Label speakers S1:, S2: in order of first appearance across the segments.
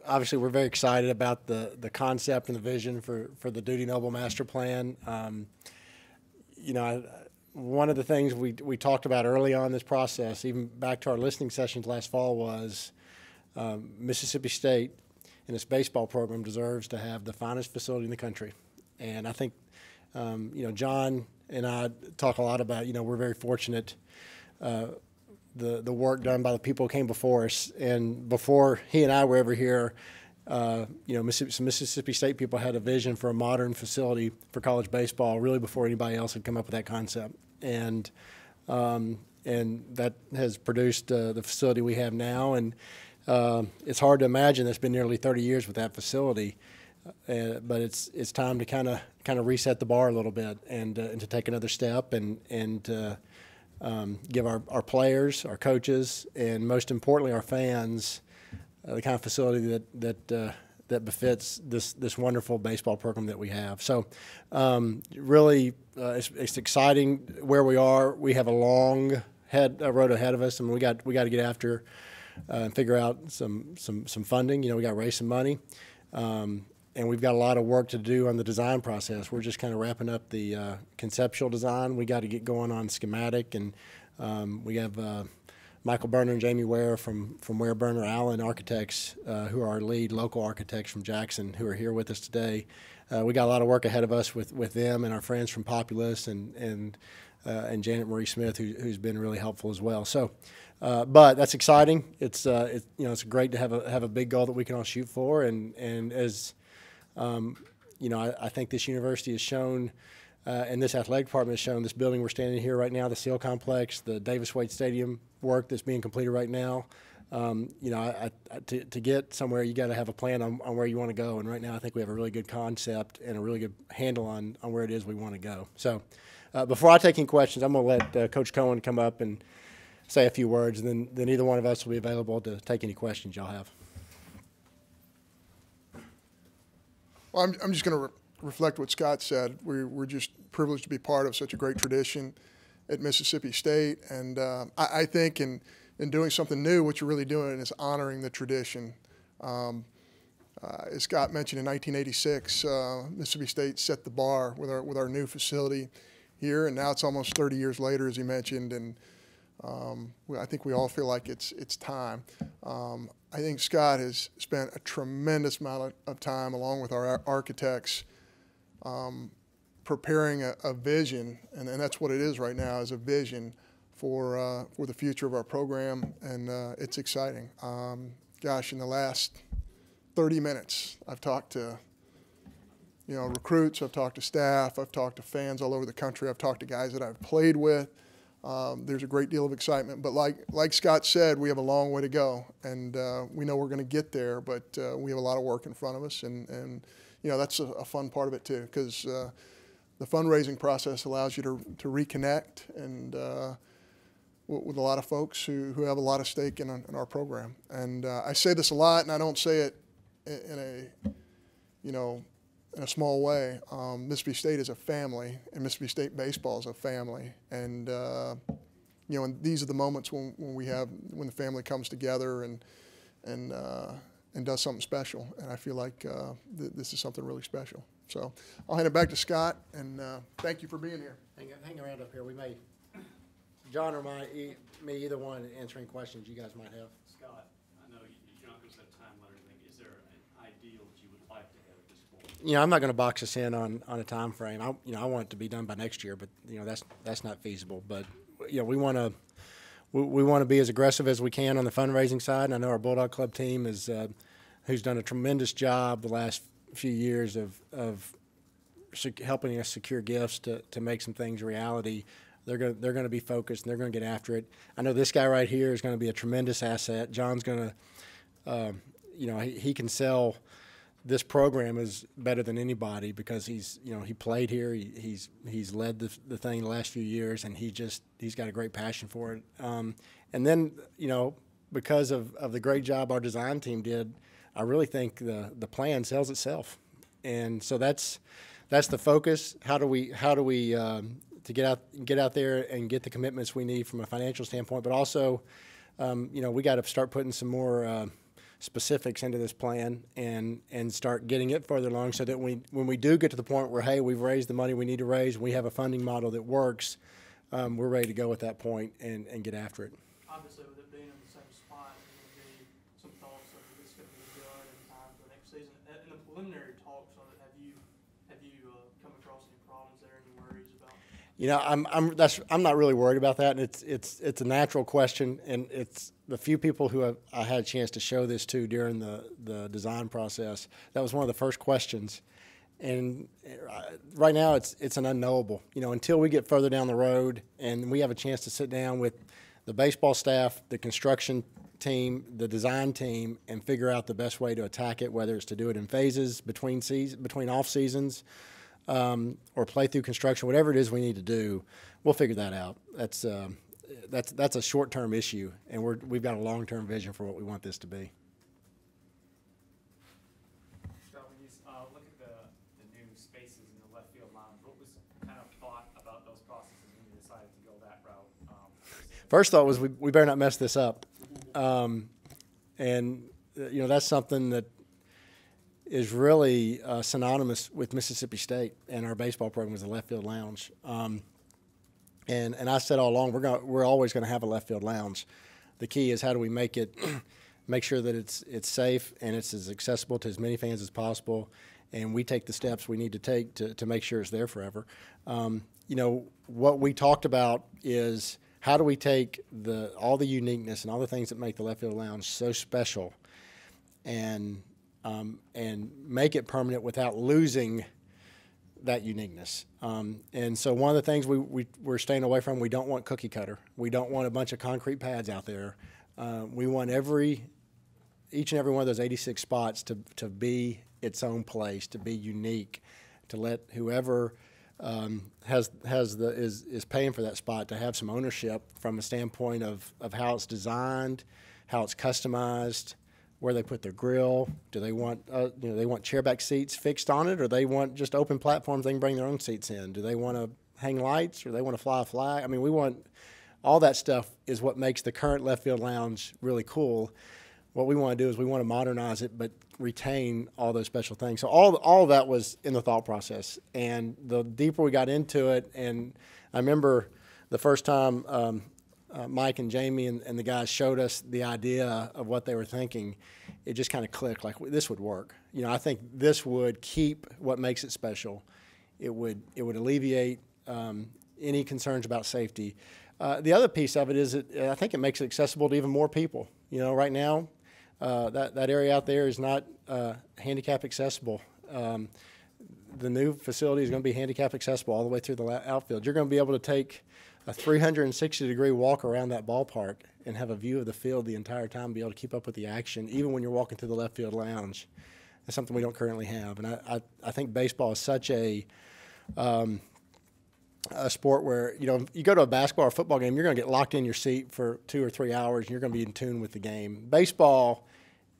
S1: obviously we're very excited about the concept and the vision for the Dudy Noble Master Plan. One of the things we talked about early on in this process, even back to our listening sessions last fall, was Mississippi State and its baseball program deserves to have the finest facility in the country. And I think, John and I talk a lot about, we're very fortunate the work done by the people who came before us. And before he and I were ever here, Mississippi State people had a vision for a modern facility for college baseball really before anybody else had come up with that concept. And that has produced the facility we have now. And it's hard to imagine it's been nearly 30 years with that facility. But it's time to kind of reset the bar a little bit and to take another step and give our players, our coaches, and most importantly our fans the kind of facility that befits this wonderful baseball program that we have. So really it's exciting where we are. We have a long road ahead of us, and we got to get after and figure out some funding. We got to raise some money. And we've got a lot of work to do on the design process. We're just kind of wrapping up the conceptual design. We got to get going on schematic, and we have Michael Berner and Jamie Ware from Ware Berner Allen Architects, who are our lead local architects from Jackson, who are here with us today. We got a lot of work ahead of us with them and our friends from Populous and Janet Marie Smith, who's been really helpful as well. So, but that's exciting. It's great to have a big goal that we can all shoot for, and as I think this university has shown, and this athletic department has shown, this building we're standing here right now, the Seal Complex, the Davis Wade Stadium work that's being completed right now. To get somewhere, you got to have a plan on where you want to go. And right now, I think we have a really good concept and a really good handle on where it is we want to go. So before I take any questions, I'm going to let Coach Cohen come up and say a few words, and then either one of us will be available to take any questions y'all have.
S2: Well, I'm just going to reflect what Scott said. We're just privileged to be part of such a great tradition at Mississippi State. And I think in doing something new, what you're really doing is honoring the tradition. As Scott mentioned, in 1986, Mississippi State set the bar with our new facility here, and now it's almost 30 years later, as he mentioned, and I think we all feel like it's time. I think Scott has spent a tremendous amount of time, along with our architects, preparing a vision, and that's what it is right now, is a vision for the future of our program, and it's exciting. Gosh, in the last 30 minutes, I've talked to recruits, I've talked to staff, I've talked to fans all over the country, I've talked to guys that I've played with. There's a great deal of excitement, but like Scott said, we have a long way to go, and we know we're going to get there, but we have a lot of work in front of us, and that's a fun part of it too, because the fundraising process allows you to reconnect and with a lot of folks who have a lot of stake in our program. And I say this a lot, and I don't say it in a small way. Mississippi State is a family, and Mississippi State baseball is a family. And and these are the moments when the family comes together and does something special. And I feel like this is something really special. So I'll hand it back to Scott, and thank you for being here.
S1: Hang around up here. We may, John or me, either one, answering questions you guys might have.
S3: Scott, I know you're not going to set a timeline or anything. Is there an ideal that you would like to have at this point?
S1: I'm not going to box us in on a time frame. I want it to be done by next year, but that's not feasible. But we want to be as aggressive as we can on the fundraising side. And I know our Bulldog Club team is who's done a tremendous job the last few years of helping us secure gifts to make some things a reality. They're going to be focused, and they're going to get after it. I know this guy right here is going to be a tremendous asset. John's going to, he can sell this program is better than anybody because he played here. He's led the thing the last few years, and he's got a great passion for it. And then because of the great job our design team did, I really think the plan sells itself, and so that's the focus. How do we to get out there and get the commitments we need from a financial standpoint, but also we got to start putting some more specifics into this plan and start getting it further along, so that when we do get to the point where, hey, we've raised the money we need to raise, we have a funding model that works, we're ready to go at that point and get after it.
S4: Obviously, with it being in the same spot, there's going to be some thoughts of it's going to be good in time for the next season. In the preliminary talks of it, have you come across any problems there, any worries about?
S1: You know, I'm not really worried about that, and it's a natural question, and it's the few people who I had a chance to show this to during the design process. That was one of the first questions, and right now it's an unknowable. You know, until we get further down the road and we have a chance to sit down with the baseball staff, the construction team, the design team, and figure out the best way to attack it, whether it's to do it in phases between off seasons. Or play through construction, whatever it is we need to do, we'll figure that out. That's a short-term issue, and we've got a long-term vision for what we want this to be.
S5: Scott, when you look at the new spaces in the left field lounge, what was kind of thought about those processes when you decided to go that route?
S1: First thought was we better not mess this up, and you know, that's something that is really synonymous with Mississippi State and our baseball program, is the left field lounge. And I said all along, we're always going to have a left field lounge. The key is, how do we make sure that it's safe and it's as accessible to as many fans as possible, and we take the steps we need to take to make sure it's there forever. You know, what we talked about is, how do we take all the uniqueness and all the things that make the left field lounge so special, and make it permanent without losing that uniqueness. And so one of the things we're staying away from, we don't want cookie cutter. We don't want a bunch of concrete pads out there. We want each and every one of those 86 spots to be its own place, to be unique, to let whoever is paying for that spot to have some ownership from a standpoint of how it's designed, how it's customized, where they put their grill. Do they want they want chairback seats fixed on it, or they want just open platforms they can bring their own seats in? Do they want to hang lights, or they want to fly a flag? I mean, we want all that stuff. Is what makes the current left field lounge really cool. What we want to do is we want to modernize it, but retain all those special things. So all of that was in the thought process, and the deeper we got into it, and I remember the first time Mike and Jamie and the guys showed us the idea of what they were thinking, it just kind of clicked, like, this would work. You know, I think this would keep what makes it special. It would alleviate any concerns about safety. The other piece of it is I think it makes it accessible to even more people. You know, right now, that area out there is not handicap accessible. The new facility is going to be handicap accessible all the way through the outfield. You're going to be able to take a 360-degree walk around that ballpark and have a view of the field the entire time, be able to keep up with the action, even when you're walking through the left field lounge. That's something we don't currently have. And I think baseball is such a sport where, you know, you go to a basketball or football game, you're going to get locked in your seat for 2 or 3 hours, and you're going to be in tune with the game. Baseball,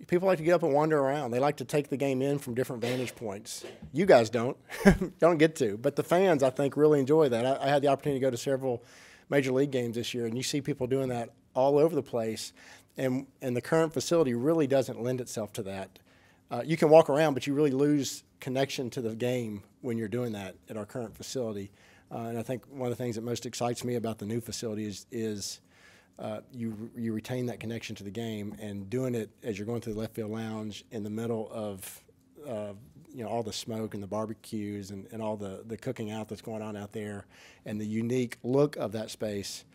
S1: people like to get up and wander around. They like to take the game in from different vantage points. You guys don't get to, but the fans, I think, really enjoy that. I had the opportunity to go to several major league games this year, and you see people doing that all over the place, and the current facility really doesn't lend itself to that. You can walk around, but you really lose connection to the game when you're doing that at our current facility. And I think one of the things that most excites me about the new facility is you retain that connection to the game, and doing it as you're going through the left field lounge in the middle of you know, all the smoke and the barbecues and all the cooking out that's going on out there, and the unique look of that space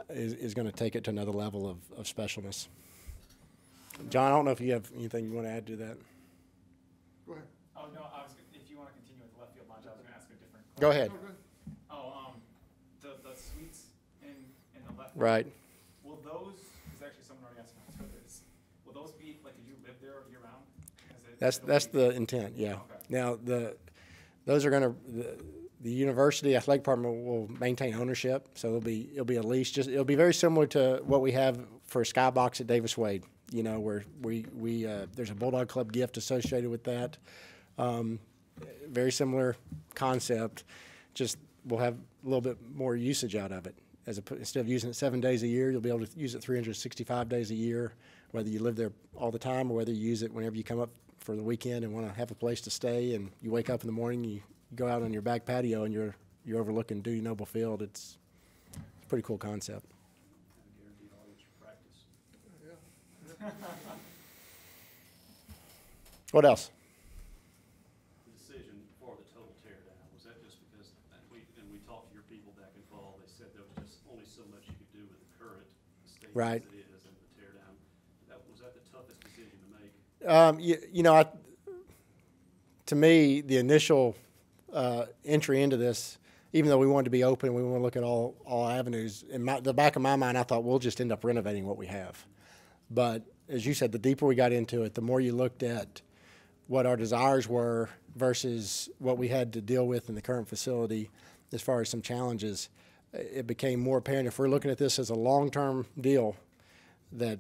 S1: is going to take it to another level of specialness. John, I don't know if you have anything you want to add to that.
S2: Go ahead.
S5: Oh, no, if you want to continue with the left field lounge, I was going to ask a different question.
S1: Go ahead.
S5: The suites in the left field.
S1: Right.
S5: Will those, because actually someone already asked me on Twitter, will those be, like, did you live there year round?
S1: That's the intent, yeah.
S5: Okay.
S1: Now, those are going to, the university athletic department will maintain ownership, so it'll be a lease. It'll be very similar to what we have for Skybox at Davis Wade, you know, where we there's a Bulldog Club gift associated with that. Very similar concept, just we'll have a little bit more usage out of it. Instead of using it 7 days a year, you'll be able to use it 365 days a year whether you live there all the time or whether you use it whenever you come up for the weekend and want to have a place to stay, and you wake up in the morning, you go out on your back patio and you're overlooking Dudy Noble Field. It's a pretty cool concept.
S3: Guaranteed audience for practice.
S1: What else?
S3: The decision for the total tear down, was that just because, and we talked to your people back in fall, they said there was just only so much you could do with the current state
S1: Right.
S3: as it is and the tear down. Was that the toughest decision to make?
S1: To me, the initial entry into this, even though we wanted to be open, we want to look at all avenues. In the back of my mind, I thought we'll just end up renovating what we have. But as you said, the deeper we got into it, the more you looked at what our desires were versus what we had to deal with in the current facility as far as some challenges, it became more apparent if we're looking at this as a long-term deal that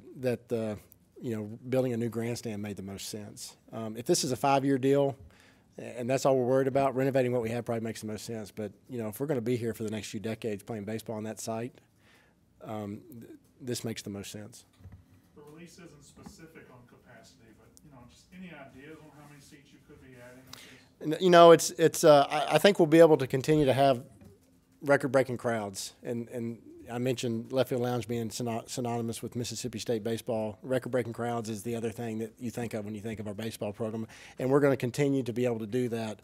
S1: building a new grandstand made the most sense. If this is a 5-year deal and that's all we're worried about, renovating what we have probably makes the most sense. But, if we're going to be here for the next few decades playing baseball on that site, this makes the most sense.
S6: The release isn't specific on capacity, but, just any ideas on how many seats you could be adding?
S1: I think we'll be able to continue to have record-breaking crowds. And I mentioned left field lounge being synonymous with Mississippi State baseball. Record-breaking crowds is the other thing that you think of when you think of our baseball program, and we're going to continue to be able to do that.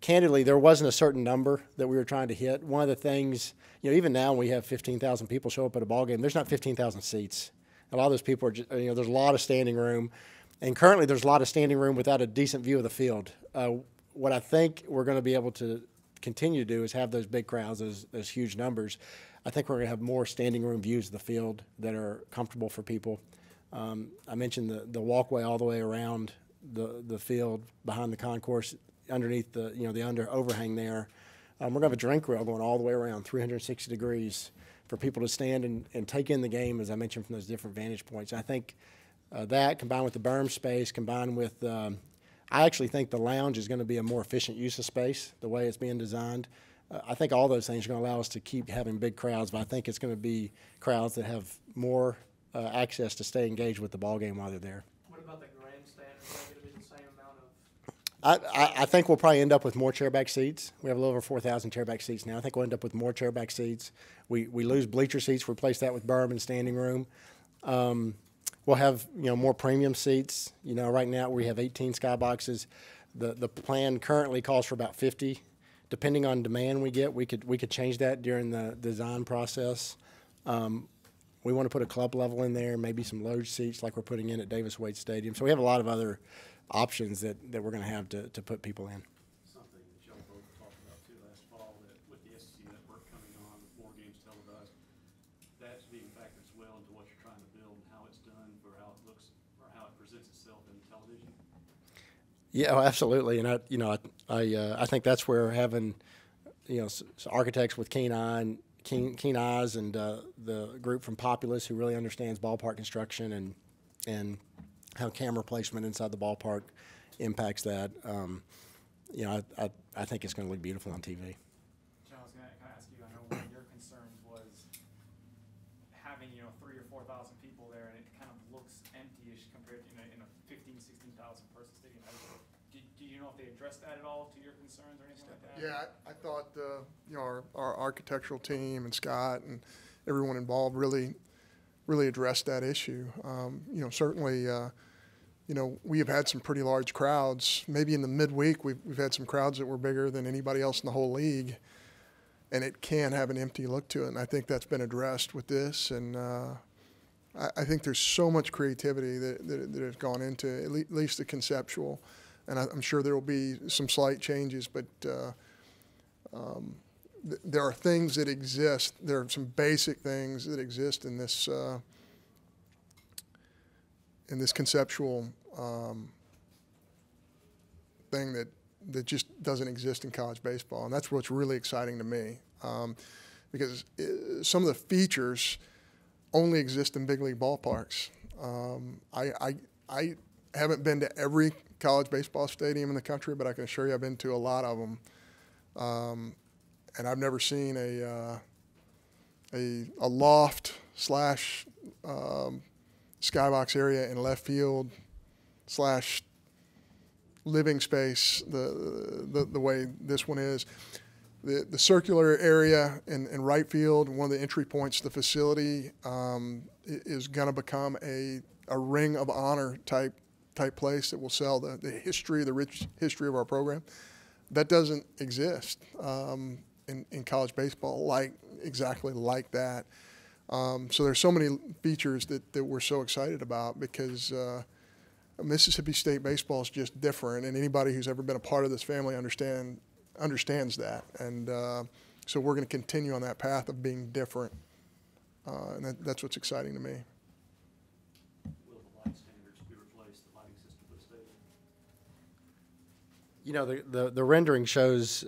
S1: Candidly, there wasn't a certain number that we were trying to hit. One of the things, even now when we have 15,000 people show up at a ball game, there's not 15,000 seats. A lot of those people are just, there's a lot of standing room, and currently there's a lot of standing room without a decent view of the field. What I think we're going to be able to continue to do is have those big crowds, those huge numbers. I think we're going to have more standing room views of the field that are comfortable for people. I mentioned the walkway all the way around the field behind the concourse, underneath the under overhang there. We're going to have a drink rail going all the way around 360 degrees for people to stand and take in the game, as I mentioned, from those different vantage points. I think that, combined with the berm space, combined with I actually think the lounge is going to be a more efficient use of space, the way it's being designed. I think all those things are going to allow us to keep having big crowds, but I think it's going to be crowds that have more access to stay engaged with the ball game while they're there.
S4: What about the grandstand? Is that going to be the same amount of?
S1: I think we'll probably end up with more chairback seats. We have a little over 4,000 chairback seats now. I think we'll end up with more chairback seats. We lose bleacher seats, replace that with berm and standing room. We'll have more premium seats. Right now we have 18 skyboxes. The plan currently calls for about 50. Depending on demand we get, we could change that during the design process. We want to put a club level in there, maybe some loge seats like we're putting in at Davis Wade Stadium. So we have a lot of other options that we're going to have to put people in.
S3: Something that y'all both talked about too last fall, that with the SEC network coming on, with more games televised, that's being factored as well into what you're trying to build and how it's done, or how it looks, or how it presents itself in television.
S1: Yeah, absolutely, and I think that's where having architects with keen eyes and the group from Populous who really understands ballpark construction and how camera placement inside the ballpark impacts that. I think it's going to look beautiful on TV.
S5: John, I was going to ask you, I know one of your concerns was having 3,000 or 4,000 people there, and it kind of looks empty-ish compared to in a 15,000, 16,000 person stadium. Do you know if they addressed that at all to your concerns or anything like that?
S2: Yeah, I thought our architectural team and Scott and everyone involved really addressed that issue. Certainly, we have had some pretty large crowds. Maybe in the midweek, we've had some crowds that were bigger than anybody else in the whole league, and it can have an empty look to it. And I think that's been addressed with this. And I think there's so much creativity that has gone into at least the conceptual. And I'm sure there will be some slight changes, but there are things that exist. There are some basic things that exist in this conceptual thing that just doesn't exist in college baseball, and that's what's really exciting to me, because some of the features only exist in big league ballparks. I haven't been to every college baseball stadium in the country, but I can assure you I've been to a lot of them, and I've never seen a loft / skybox area in left field / living space, the way this one is. The circular area in right field, one of the entry points to the facility, is going to become a ring of honor type place that will sell the rich history of our program. That doesn't exist in college baseball exactly like that. So there's so many features that we're so excited about because Mississippi State baseball is just different, and anybody who's ever been a part of this family understands that. And so we're going to continue on that path of being different, and that's what's exciting to me.
S3: Will the light standards be replaced, the lighting system for the stadium?
S1: You know, the rendering shows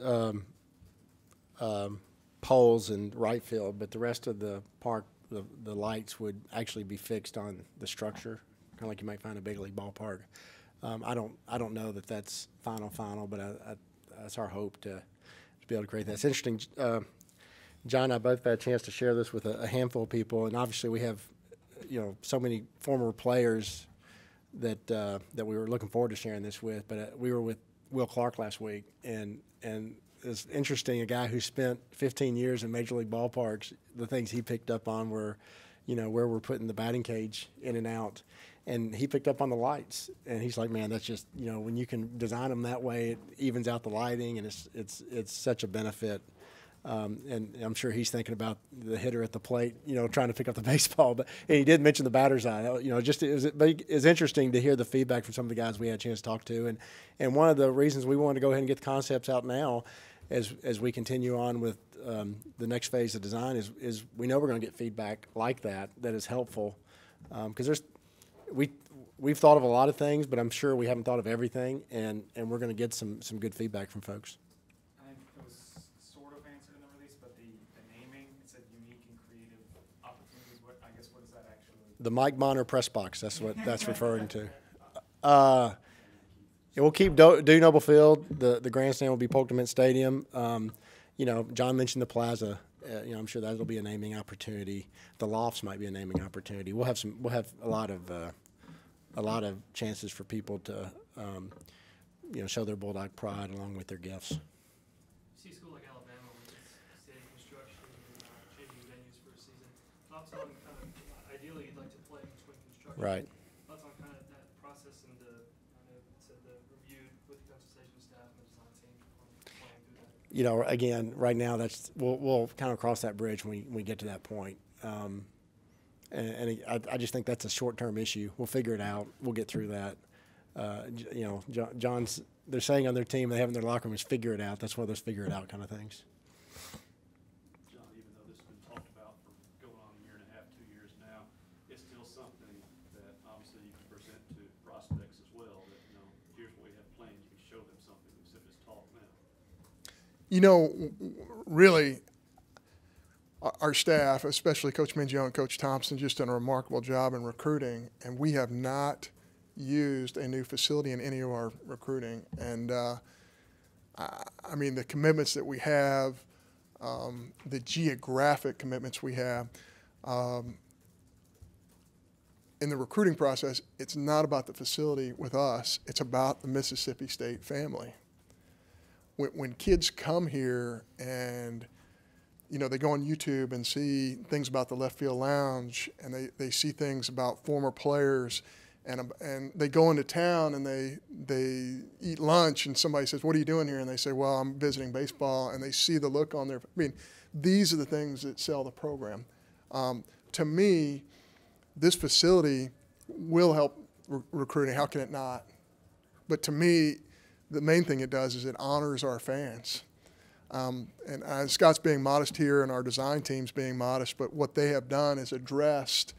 S1: poles in right field, but the rest of the park, the lights would actually be fixed on the structure, kind of like you might find a big league ballpark. I don't know that that's final, but that's our hope to be able to create that. It's interesting. John and I both had a chance to share this with a handful of people, and obviously we have, so many former players that we were looking forward to sharing this with. But we were with Will Clark last week, and it's interesting. A guy who spent 15 years in major league ballparks, the things he picked up on were, where we're putting the batting cage in and out. And he picked up on the lights, and he's like, man, that's just, when you can design them that way, it evens out the lighting, and it's such a benefit. And I'm sure he's thinking about the hitter at the plate, trying to pick up the baseball. But and he did mention the batter's eye. It's interesting to hear the feedback from some of the guys we had a chance to talk to. And one of the reasons we wanted to go ahead and get the concepts out now, as we continue on with the next phase of design, is we know we're going to get feedback like that is helpful, because we've thought of a lot of things, but I'm sure we haven't thought of everything, and we're going to get some good feedback from folks.
S5: I think it was sort of answered in the release, but the naming, it said unique and creative opportunities. What is that actually?
S1: The Mike Bonner press box, that's what that's referring to. It will keep Dudy Noble Field. The grandstand will be Polk Stadium. John mentioned the plaza. I'm sure that'll be a naming opportunity. The lofts might be a naming opportunity. We'll have a lot of chances for people to show their Bulldog pride along with their gifts.
S4: See a school like Alabama with its stadium construction and changing venues for a season. Thoughts on kind of ideally you'd like to play between construction.
S1: Right.
S4: Thoughts on kind of that process and I know it said the review with the consultation staff and the design team playing through that.
S1: Again, right now we'll kind of cross that bridge when we get to that point. And I just think that's a short-term issue. We'll figure it out. We'll get through that. They're saying on their team they have in their locker room is figure it out. That's one of those figure it out kind of things.
S3: John, even though this has been talked about for going on a year and a half, 2 years now, it's still something that obviously you can present to prospects as well. That here's what we have planned. You can show them something instead of just talk now.
S2: Really, our staff, especially Coach Mingio and Coach Thompson, just done a remarkable job in recruiting, and we have not used a new facility in any of our recruiting. And the commitments that we have, the geographic commitments we have, in the recruiting process, it's not about the facility with us. It's about the Mississippi State family. When kids come here and they go on YouTube and see things about the left field lounge, and they see things about former players, and they go into town and they eat lunch, and somebody says, "What are you doing here?" And they say, "Well, I'm visiting baseball," and they see the look on their. These are the things that sell the program. To me, this facility will help recruiting. How can it not? But to me, the main thing it does is it honors our fans. And Scott's being modest here, and our design team's being modest, but what they have done is addressed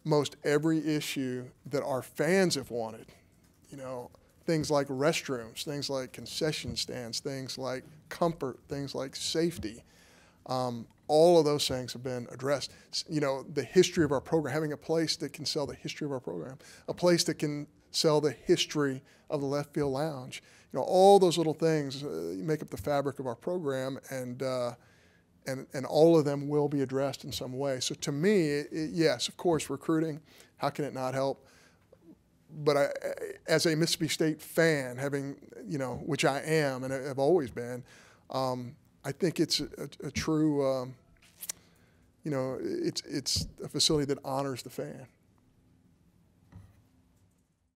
S2: most every issue that our fans have wanted. Things like restrooms, things like concession stands, things like comfort, things like safety. All of those things have been addressed. The history of our program, having a place that can sell the history of our program, a place that can sell the history of the left field lounge. All those little things make up the fabric of our program, and and all of them will be addressed in some way. So to me, yes, of course, recruiting, how can it not help? But as a Mississippi State fan, having, which I am and have always been, I think it's a true, it's a facility that honors the fan.